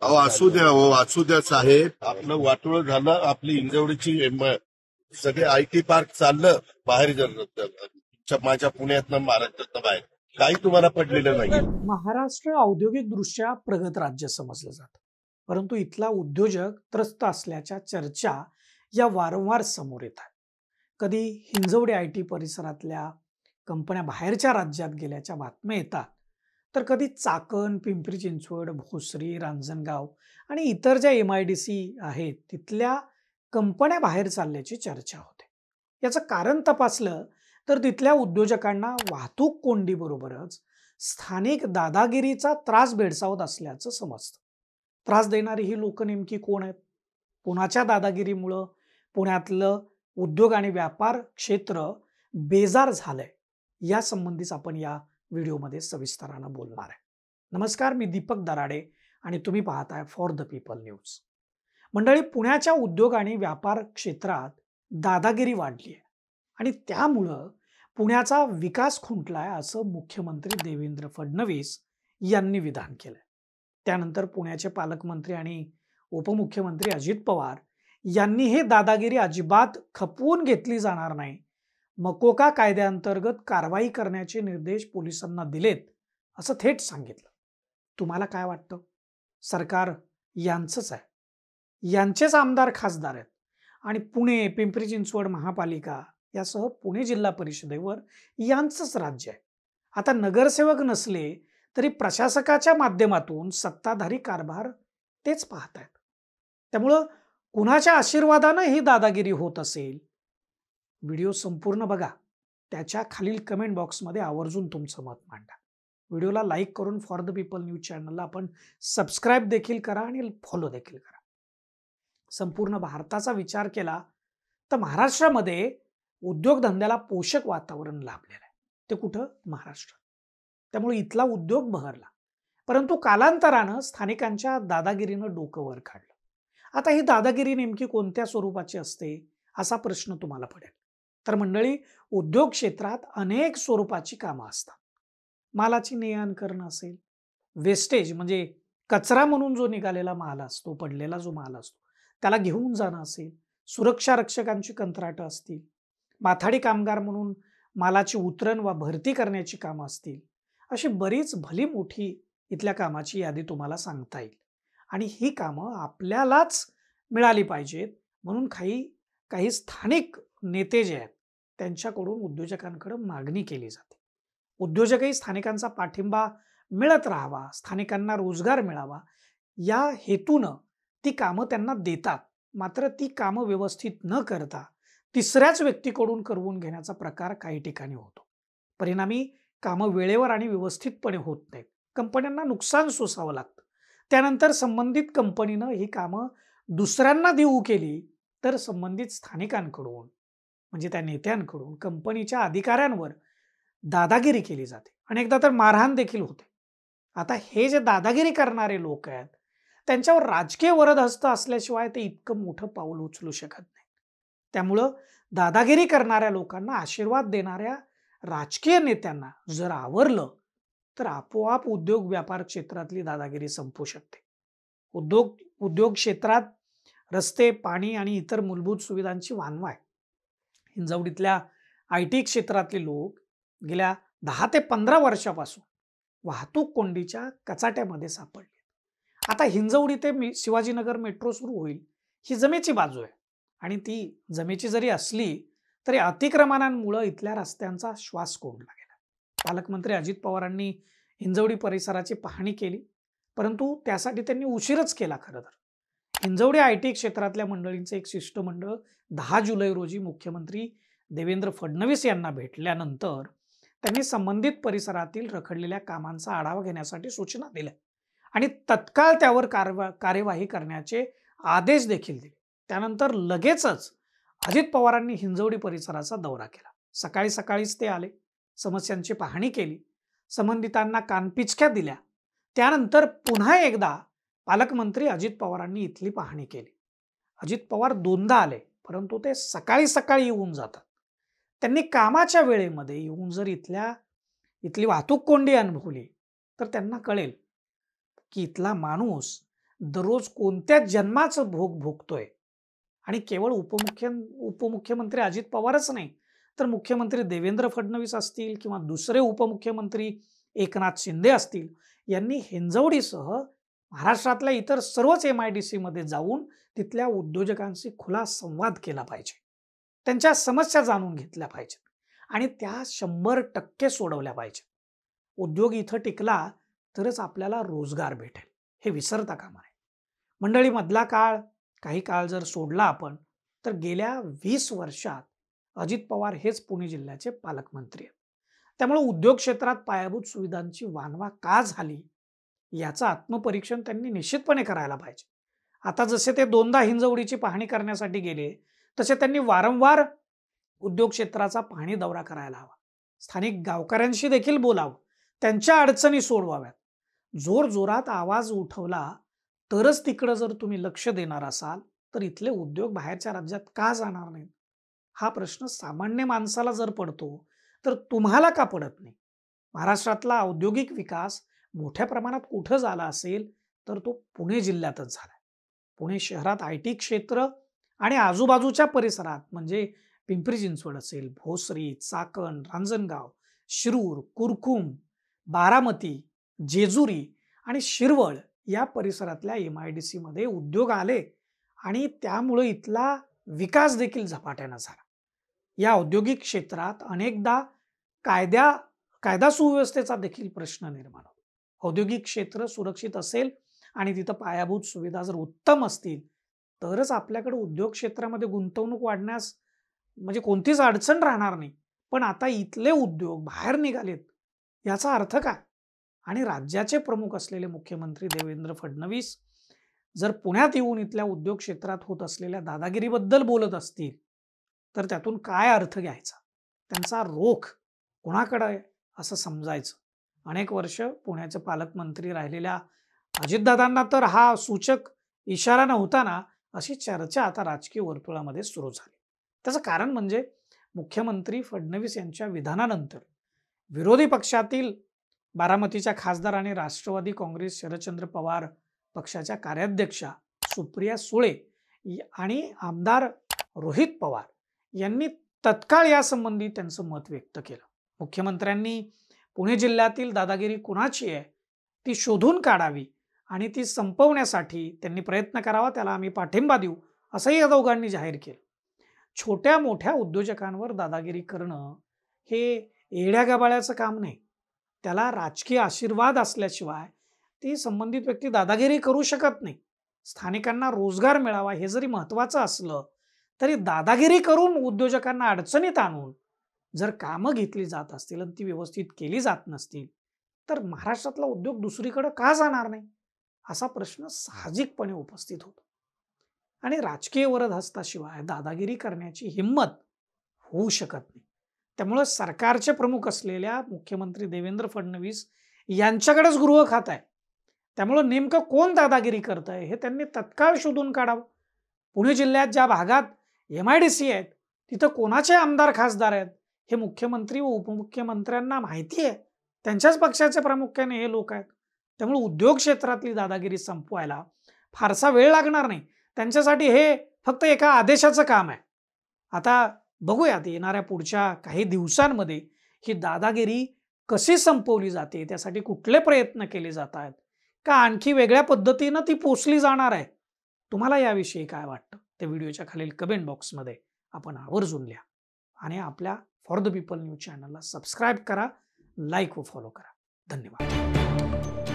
अहो असू द्या, हो असू द्या साहेब. आपलं वाटोळं झालं. आपली इंजवडीची सगळे आयटी पार्क चाललं बाहेर. माझ्या पुण्यातनं महाराष्ट्रातनं बाहेर काही तुम्हाला पडलेलं नाही. महाराष्ट्र औद्योगिकदृष्ट्या प्रगत राज्य समजलं जातं, परंतु इथला उद्योजक त्रस्त असल्याच्या चर्चा या वारंवार समोर येतात. कधी हिंजवडी आयटी परिसरातल्या कंपन्या बाहेरच्या राज्यात गेल्याच्या बातम्या येतात, तर कधी चाकण, पिंपरी चिंचवड, भोसरी, रांजणगाव आणि इतर ज्या MIDC आहेत तिथल्या कंपन्या बाहेर चालल्याची चर्चा होते. याचं कारण तपासलं तर तिथल्या उद्योजकांना वाहतूक कोंडीबरोबरच स्थानिक दादागिरीचा त्रास भेडसावत असल्याचं समजतं. त्रास देणारी ही लोक नेमकी कोण आहेत? पुण्याच्या दादागिरीमुळं पुण्यातलं उद्योग आणि व्यापार क्षेत्र बेजार झालंय, या संबंधीच आपण या व्हिडिओमध्ये सविस्तरानं बोलणार आहे. नमस्कार, मी दीपक दराडे आणि तुम्ही पाहताय फॉर द पीपल न्यूज. मंडळी, पुण्याच्या उद्योग आणि व्यापार क्षेत्रात दादागिरी वाढली आहे आणि त्यामुळं पुण्याचा विकास खुंटलाय असं मुख्यमंत्री देवेंद्र फडणवीस यांनी विधान केलंय. त्यानंतर पुण्याचे पालकमंत्री आणि उपमुख्यमंत्री अजित पवार यांनी हे दादागिरी अजिबात खपवून घेतली जाणार नाही, मकोका कायद्याअंतर्गत कारवाई करण्याचे निर्देश पोलिसांना दिलेत असं थेट सांगितलं. तुम्हाला काय वाटतं? सरकार यांचंच आहे, यांचेच आमदार खासदार आहेत आणि पुणे, पिंपरी चिंचवड महापालिका यासह पुणे जिल्हा परिषदेवर यांचंच राज्य आहे. आता नगरसेवक नसले तरी प्रशासकाच्या माध्यमातून सत्ताधारी कारभार तेच पाहतायत. त्यामुळं कुणाच्या आशीर्वादानं ही दादागिरी होत असेल? व्हिडिओ संपूर्ण बघा, त्याच्या खालील कमेंट बॉक्समध्ये आवर्जून तुमचं मत मांडा. व्हिडिओला लाईक करून फॉर द पीपल न्यूज चॅनलला आपण सबस्क्राईब देखील करा आणि फॉलो देखील करा. संपूर्ण भारताचा विचार केला तर महाराष्ट्रामध्ये उद्योगधंद्याला पोषक वातावरण लाभलेलं आहे. ते कुठं? महाराष्ट्रात. त्यामुळे इथला उद्योग बहरला. परंतु कालांतरानं स्थानिकांच्या दादागिरीनं डोकं वर काढलं. आता ही दादागिरी नेमकी कोणत्या स्वरूपाची असते असा प्रश्न तुम्हाला पडेल. तर मंडळी, उद्योग क्षेत्रात अनेक स्वरूपाची कामं असतात. मालाची ने-आण करणं असेल, वेस्टेज म्हणजे कचरा म्हणून जो निघालेला माल असतो, पडलेला जो माल असतो त्याला घेऊन जाणं असेल, सुरक्षा रक्षकांची कंत्राटं असतील, माथाडी कामगार म्हणून मालाची उतरण वा भरती करण्याची कामं असतील, अशी बरीच भली मोठी इथल्या कामाची यादी तुम्हाला सांगता येईल. आणि ही कामं आपल्यालाच मिळाली पाहिजेत म्हणून काही काही स्थानिक नेते जे आहेत त्यांच्याकडून उद्योजकांकडे मागणी केली जाते. उद्योजकही स्थानिकांचा पाठिंबा मिळत राहावा, स्थानिकांना रोजगार मिळावा या हेतूनं ती कामं त्यांना देतात. मात्र ती कामं व्यवस्थित न करता तिसऱ्याच व्यक्तीकडून करवून घेण्याचा प्रकार काही ठिकाणी होतो. परिणामी कामं वेळेवर आणि व्यवस्थितपणे होत नाहीत. कंपन्यांना नुकसान सोसावं लागतं. त्यानंतर संबंधित कंपनीनं ही कामं दुसऱ्यांना देऊ केली तर संबंधित स्थानिकांकडून म्हणजे त्या नेत्यांकडून कंपनीच्या अधिकाऱ्यांवर दादागिरी केली जाते. अनेकदा तर मारहाण देखील होते. आता हे जे दादागिरी करणारे लोक आहेत त्यांच्यावर राजकीय वरदहस्त असल्याशिवाय ते इतकं मोठं पाऊल उचलू शकत नाही. त्यामुळं दादागिरी करणाऱ्या लोकांना आशीर्वाद देणाऱ्या राजकीय नेत्यांना जर आवरलं तर आपोआप उद्योग व्यापार क्षेत्रातली दादागिरी संपू शकते. उद्योग क्षेत्रात रस्ते, पाणी आणि इतर मूलभूत सुविधांची वानवा आहे. हिंजवडीतल्या IT क्षेत्रातले लोक गेल्या 10 ते 15 वर्षापासून वाहतूक कोंडीच्या कचाट्यामध्ये सापडले. आता हिंजवडी ते शिवाजीनगर मेट्रो सुरू होईल ही जमेची बाजू आहे आणि ती जमेची जरी असली तरी अतिक्रमणांमुळे इथल्या रस्त्यांचा श्वास कोंडला गेला. पालकमंत्री अजित पवारांनी हिंजवडी परिसराची पाहणी केली, परंतु त्यासाठी त्यांनी उशीरच केला. खरं तर हिंजवडी IT क्षेत्रातल्या मंडळींचे एक शिष्टमंडळ 10 जुलै रोजी मुख्यमंत्री देवेंद्र फडणवीस यांना भेटल्यानंतर त्यांनी संबंधित परिसरातील रखडलेल्या कामांचा आढावा घेण्यासाठी सूचना दिल्या आणि तत्काळ त्यावर कार्यवाही करण्याचे आदेश देखील दिले. त्यानंतर लगेचच अजित पवारांनी हिंजवडी परिसराचा दौरा केला. सकाळी सकाळीच ते आले, समस्यांची पाहणी केली, संबंधितांना कानपिचक्या दिल्या. त्यानंतर पुन्हा एकदा पालकमंत्री अजित पवारांनी इथली पाहणी केली. अजित पवार दोनदा आले, परंतु ते सकाळी सकाळी येऊन जातात. त्यांनी कामाच्या वेळेमध्ये येऊन जर इथली वाहतूक कोंडी अनुभवली तर त्यांना कळेल की इथला माणूस दररोज कोणत्या जन्माचं भोग भोगतोय. आणि केवळ उपमुख्यमंत्री अजित पवारच नाही, तर मुख्यमंत्री देवेंद्र फडणवीस असतील किंवा दुसरे उपमुख्यमंत्री एकनाथ शिंदे असतील, यांनी हिंजवडीसह महाराष्ट्रातल्या इतर सर्वच MIDC मध्ये जाऊन तिथल्या उद्योजकांशी खुला संवाद केला पाहिजे. त्यांच्या समस्या जाणून घेतल्या पाहिजेत आणि त्या 100% सोडवल्या पाहिजेत. उद्योग इथं टिकला तरच आपल्याला रोजगार भेटेल, हे विसरता कामा नये. मंडळी, मधला काही काळ जर सोडला आपण, तर गेल्या 20 वर्षात अजित पवार हेच पुणे जिल्ह्याचे पालकमंत्री आहेत. त्यामुळे उद्योग क्षेत्रात पायाभूत सुविधांची वानवा का झाली याचं आत्मपरीक्षण त्यांनी निश्चितपणे करायला पाहिजे. आता जसे ते 2दा हिंजवडीची पाहणी करण्यासाठी गेले, तसे त्यांनी वारंवार उद्योग क्षेत्राचा पाहणी दौरा करायला हवा. स्थानिक गावकऱ्यांशी देखील बोलावं, त्यांच्या अडचणी सोडवाव्यात. जोर जोरात आवाज उठवला तरच तिकडं जर तुम्ही लक्ष देणार असाल, तर इथले उद्योग बाहेरच्या राज्यात का जाणार नाहीत? हा प्रश्न सामान्य माणसाला जर पडतो, तर तुम्हाला का पडत नाही? महाराष्ट्रातला औद्योगिक विकास मोठ्या प्रमाणात कुठं झाला असेल, तर तो पुणे जिल्ह्यातच झाला. पुणे शहरात IT क्षेत्र आणि आजूबाजूच्या परिसरात म्हणजे पिंपरी चिंचवड असेल, भोसरी, चाकण, रांजणगाव, शिरूर, कुरकुम, बारामती, जेजुरी आणि शिरवळ या परिसरातल्या MIDC मध्ये उद्योग आले आणि त्यामुळे इथला विकास देखील झपाट्यानं झाला. या औद्योगिक क्षेत्रात अनेकदा कायदा सुव्यवस्थेचा देखील प्रश्न निर्माण होतो. औद्योगिक क्षेत्र सुरक्षित असेल आणि तिथं पायाभूत सुविधा जर उत्तम असतील, तरच आपल्याकडे उद्योग क्षेत्रामध्ये गुंतवणूक वाढण्यास म्हणजे कोणतीच अडचण राहणार नाही. पण आता इथले उद्योग बाहेर निघालेत, याचा अर्थ काय? आणि राज्याचे प्रमुख असलेले मुख्यमंत्री देवेंद्र फडणवीस जर पुण्यात येऊन इथल्या उद्योग क्षेत्रात होत असलेल्या दादागिरीबद्दल बोलत असतील, तर त्यातून काय अर्थ घ्यायचा? त्यांचा रोख कोणाकडे आहे असं समजायचं. अनेक वर्ष पुण्याचे पालकमंत्री राहिलेल्या अजितदादांना तर हा सूचक इशारा नव्हता ना, अशी चर्चा आता राजकीय वर्तुळामध्ये सुरू झाली. त्याचं कारण म्हणजे मुख्यमंत्री फडणवीस यांच्या विधानानंतर विरोधी पक्षातील बारामतीच्या खासदार आणि राष्ट्रवादी काँग्रेस शरदचंद्र पवार पक्षाच्या कार्याध्यक्षा सुप्रिया सुळे आणि आमदार रोहित पवार यांनी तत्काळ यासंबंधी त्यांचं मत व्यक्त केलं. मुख्यमंत्र्यांनी पुणे जिल्ह्यातील दादागिरी कुणाची आहे ती शोधून काढावी आणि ती संपवण्यासाठी त्यांनी प्रयत्न करावा, त्याला आम्ही पाठिंबा देऊ, असंही या दोघांनी जाहीर केलं. छोट्या मोठ्या उद्योजकांवर दादागिरी करणं हे येड्यागबाळ्याचं काम नाही. त्याला राजकीय आशीर्वाद असल्याशिवाय ती संबंधित व्यक्ती दादागिरी करू शकत नाही. स्थानिकांना रोजगार मिळावा हे जरी महत्वाचं असलं, तरी दादागिरी करून उद्योजकांना अडचणीत आणून जर कामं घेतली जात असतील आणि ती व्यवस्थित केली जात नसतील, तर महाराष्ट्रातला उद्योग दुसरीकडे का जाणार नाही असा प्रश्न साहजिकपणे उपस्थित होतो. आणि राजकीय वरदहस्ताशिवाय दादागिरी करण्याची हिंमत होऊ शकत नाही. त्यामुळे सरकारचे प्रमुख असलेल्या मुख्यमंत्री देवेंद्र फडणवीस यांच्याकडेच गृह खातं आहे. त्यामुळे नेमकं कोण दादागिरी करत आहे हे त्यांनी तत्काळ शोधून काढावं. पुणे जिल्ह्यात ज्या भागात MIDC आहेत तिथं कोणाचे आमदार खासदार आहेत हे मुख्यमंत्री व उपमुख्यमंत्र्यांना माहिती आहे. त्यांच्याच पक्षाचे प्रामुख्याने हे लोक आहेत. त्यामुळे उद्योग क्षेत्रातली दादागिरी संपवायला फारसा वेळ लागणार नाही. त्यांच्यासाठी हे फक्त एका आदेशाचं काम आहे. आता बघूयात येणाऱ्या पुढच्या काही दिवसांमध्ये ही दादागिरी कशी संपवली जाते, त्यासाठी कुठले प्रयत्न केले जात आहेत, का आणखी वेगळ्या पद्धतीनं ती पोचली जाणार आहे. तुम्हाला याविषयी काय वाटतं ते व्हिडिओच्या खालील कमेंट बॉक्समध्ये आपण आवर्जून लिहा आणि आपल्या फॉर द पीपल न्यूज चॅनलला सबस्क्राईब करा, लाईक व फॉलो करा. धन्यवाद.